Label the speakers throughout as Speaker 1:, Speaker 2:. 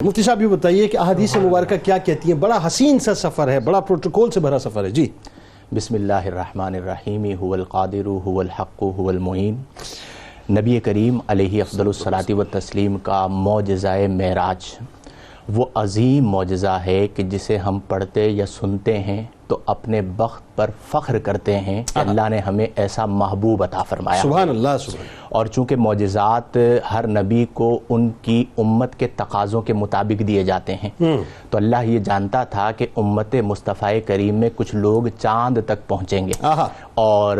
Speaker 1: مفتی صاحب یہ بتائیے کہ احادیث مبارکہ کیا کہتی ہیں؟ بڑا حسین سا سفر ہے، بڑا پروٹوکول سے بھرا سفر ہے جی۔
Speaker 2: بسم اللہ الرحمن الرحیم هو القادر هو الحق هو المعین۔ نبی کریم علیہ افضل الصلاۃ والتسلیم کا معجزہ معراج وہ عظیم معجزہ ہے کہ جسے ہم پڑھتے یا سنتے ہیں تو اپنے بخت پر فخر کرتے ہیں کہ اللہ نے ہمیں ایسا محبوب عطا فرمایا۔
Speaker 1: سبحان اللہ سبحان۔
Speaker 2: اور چونکہ معجزات ہر نبی کو ان کی امت کے تقاضوں کے مطابق دیے جاتے ہیں تو اللہ یہ جانتا تھا کہ امت مصطفی کریم میں کچھ لوگ چاند تک پہنچیں گے اور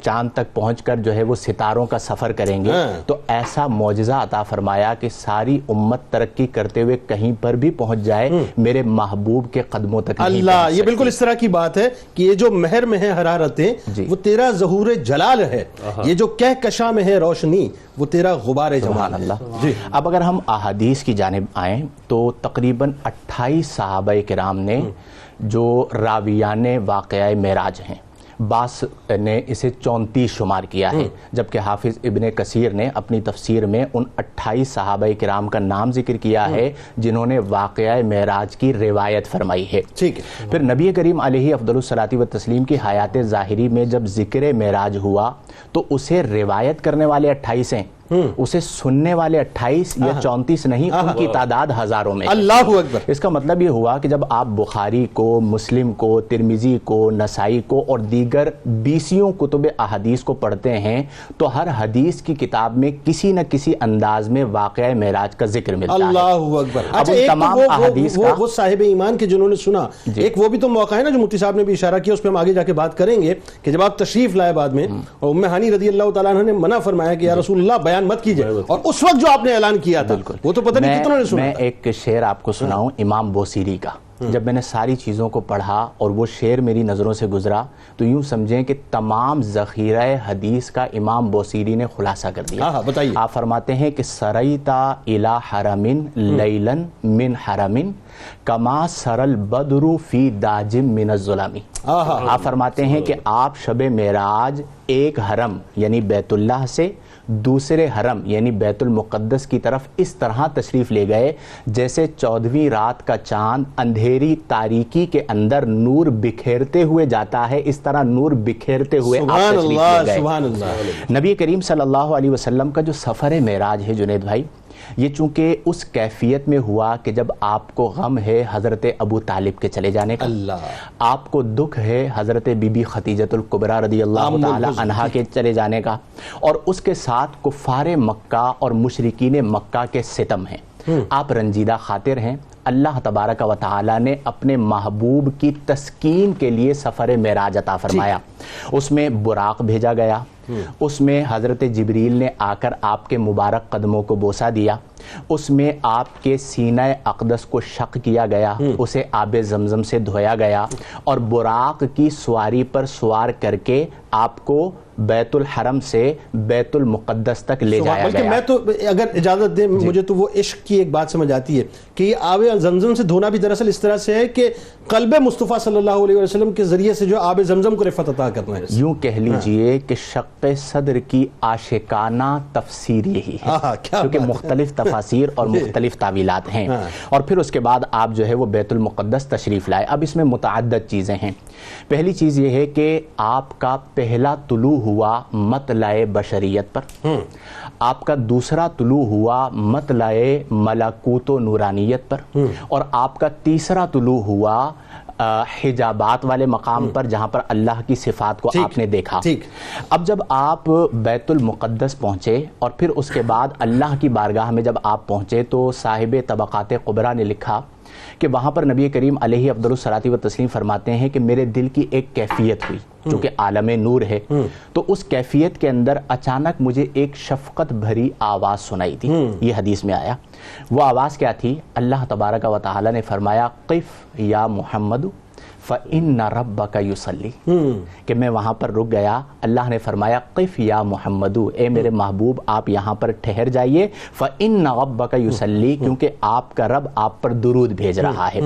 Speaker 2: چاند تک پہنچ کر جو ہے وہ ستاروں کا سفر کریں گے، تو ایسا معجزہ عطا فرمایا کہ ساری امت ترقی کرتے ہوئے کہیں پر بھی پہنچ جائے میرے محبوب کے قدموں تک نہیں
Speaker 1: اللہ، یہ بالکل اس طرح کی بات ہے کہ یہ جو مہر میں ہے حرارتیں وہ تیرا ظہور جلال ہے، یہ جو کہکشاں میں ہے روشنی وہ تیرا غبار جمال۔
Speaker 2: اللہ جی۔ اب اگر ہم احادیث کی جانب آئیں تو تقریباً 28 صحابہ کرام نے جو راویان واقعہ معراج ہیں، بعض نے اسے 34 شمار کیا ہے، جبکہ حافظ ابن کثیر نے اپنی تفسیر میں ان 28 صحابہ کرام کا نام ذکر کیا ہے جنہوں نے واقعہ معراج کی روایت فرمائی ہے۔
Speaker 1: ٹھیک ہے۔
Speaker 2: پھر نبی کریم علیہ افضل الصلاۃ والتسلیم کی حیات ظاہری میں جب ذکر معراج ہوا تو اسے روایت کرنے والے 28 ہیں، اسے سننے والے 28 یا 34 نہیں، ان کی تعداد ہزاروں میں۔
Speaker 1: اللہ اکبر۔
Speaker 2: اس کا مطلب یہ ہوا کہ جب آپ بخاری کو، مسلم کو، ترمذی کو، نسائی کو اور دیگر 20 کتب احادیث کو پڑھتے ہیں تو ہر حدیث کی کتاب میں کسی نہ کسی انداز میں واقعہ معراج کا ذکر ملتا ہے۔
Speaker 1: اللہ اکبر۔
Speaker 2: اب ان تمام احادیث کا
Speaker 1: وہ صاحب ایمان کے جنہوں نے سنا، ایک وہ بھی تو موقع ہے نا جو مفتی صاحب نے بھی اشارہ کیا، اس پہ ہم آگے جا کے بات کریں گے کہ جب آپ تشریف لائے بعد میں اور ام ہانی رضی اللہ تعالیٰ عنہ نے منع فرمایا کہ یا رسول اللہ بیان مت کیجئے، اور اس وقت جو آپ نے اعلان کیا تھا وہ تو پتہ نہیں کتنوں نے سنا۔
Speaker 2: میں ایک شعر آپ کو سناؤں امام بوصیری کا۔ جب میں نے ساری چیزوں کو پڑھا اور وہ شعر میری نظروں سے گزرا تو یوں سمجھیں کہ تمام ذخیرہ حدیث کا امام بوصیری نے خلاصہ کر دیا۔
Speaker 1: بتائیے۔
Speaker 2: آپ فرماتے ہیں کہ سریتا الی حرمن لیلن من حرمن کما سر البدر فی داجم من الظلم۔ آپ فرماتے ہیں کہ آپ شب معراج ایک حرم یعنی بیت اللہ سے دوسرے حرم یعنی بیت المقدس کی طرف اس طرح تشریف لے گئے جیسے 14ویں رات کا چاند اندھیری تاریکی کے اندر نور بکھیرتے ہوئے جاتا ہے، اس طرح نور بکھیرتے ہوئے آپ تشریف لے گئے۔
Speaker 1: سبحان اللہ۔
Speaker 2: نبی کریم صلی اللہ علیہ وسلم کا جو سفر معراج ہے جنید بھائی، یہ چونکہ اس کیفیت میں ہوا کہ جب آپ کو غم ہے حضرت ابو طالب کے چلے جانے کا، آپ کو دکھ ہے حضرت بی بی خدیجۃ الکبریٰ رضی اللہ تعالی عنہا کے چلے جانے کا، اور اس کے ساتھ کفار مکہ اور مشرکین مکہ کے ستم ہیں، آپ رنجیدہ خاطر ہیں۔ اللہ تبارک و تعالی نے اپنے محبوب کی تسکین کے لیے سفر معراج عطا فرمایا۔ اس میں براق بھیجا گیا، اس میں حضرت جبریل نے آ کر آپ کے مبارک قدموں کو بوسہ دیا، اس میں آپ کے سینہ اقدس کو شق کیا گیا، اسے آب زمزم سے دھویا گیا اور براق کی سواری پر سوار کر کے آپ کو بیت الحرم سے بیت المقدس تک لے جایا گیا۔
Speaker 1: بلکہ میں تو اگر اجازت دیں مجھے تو وہ عشق کی ایک بات سمجھ آتی ہے کہ یہ آب زمزم سے دھونا بھی دراصل اس طرح سے ہے کہ قلب مصطفیٰ صلی اللہ علیہ وسلم کے ذریعے سے جو آب زمزم کو رفعت عطا کرنا ہے۔
Speaker 2: یوں کہہ لیجئے کہ شق صدر کی عاشقانہ تفسیر یہی ہے، کیونکہ مختلف تفاسیر اور مختلف تعویلات ہیں۔ اور پھر اس کے بعد آپ جو ہے وہ بیت المقدس تشریف لائے۔ اب اس میں متعدد چیزیں ہیں۔ پہلی چیز یہ ہے کہ آپ کا پہلا طلوع ہوا مطلع بشریت پر، آپ کا دوسرا طلوع ہوا مطلع ملکوت و نورانیت پر، اور آپ کا تیسرا طلوع ہوا حجابات والے مقام پر جہاں پر اللہ کی صفات کو آپ نے دیکھا۔ اب جب آپ بیت المقدس پہنچے اور پھر اس کے بعد اللہ کی بارگاہ میں جب آپ پہنچے تو صاحب طبقات کبریٰ نے لکھا کہ وہاں پر نبی کریم علیہ افضل الصلاۃ والتسلیم فرماتے ہیں کہ میرے دل کی ایک کیفیت ہوئی چونکہ عالم نور ہے، تو اس کیفیت کے اندر اچانک مجھے ایک شفقت بھری آواز سنائی تھی۔ یہ حدیث میں آیا۔ وہ آواز کیا تھی؟ اللہ تبارک و تعالی نے فرمایا قف یا محمد فَإِنَّ رَبَّكَ يُصَلِّي کہ میں وہاں پر رک گیا. اللہ نے فرمایا قف یا محمد، اے میرے محبوب آپ یہاں پر ٹھہر جائیے. فَإِنَّ رَبَّكَ يُصَلِّي کیونکہ آپ کا رب آپ پر درود بھیج رہا ہے.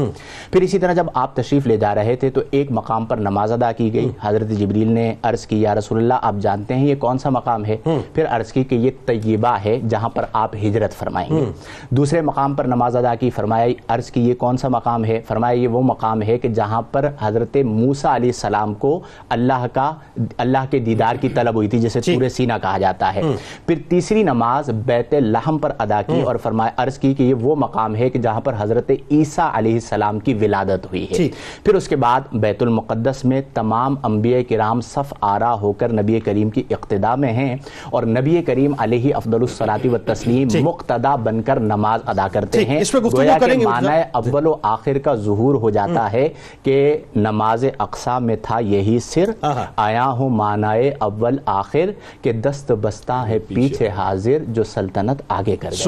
Speaker 2: پھر اسی طرح جب آپ تشریف لے جا رہے تھے تو ایک مقام پر نماز ادا کی گئی. حضرت جبریل نے عرض کی یا رسول اللہ آپ جانتے ہیں یہ کون سا مقام ہے؟ پھر عرض کی کہ یہ طیبہ ہے جہاں پر آپ ہجرت فرمائیں گے. دوسرے مقام پر نماز ادا کی، فرمایا عرض کی یہ کون سا مقام ہے؟ فرمایا یہ وہ مقام ہے کہ جہاں پر حضرت موسیٰ علیہ السلام کو اللہ کے دیدار کی طلب ہوئی تھی، جسے طور سینا کہا جاتا ہے. پھر تیسری نماز بیت لحم پر ادا کی اور فرمایا عرض کی کہ یہ وہ مقام ہے کہ جہاں پر حضرت عیسیٰ علیہ السلام کی ولادت ہوئی ہے. پھر اس کے بعد بیت المقدس میں تمام انبیاء کرام صف آرا ہو کر نبی کریم کی اقتداء میں ہیں اور نبی کریم علیہ افضل الصلاۃ والتسلیم مقتدا بن کر نماز ادا کرتے ہیں. گویا کہ معنی اول و آخر کا ظہور ہو جاتا ہے کہ نماز اقصیٰ میں تھا یہی سر، آیا ہوں معنی اول آخر کہ دست بستہ ہے پیچھے حاضر جو سلطنت آگے کر گئے.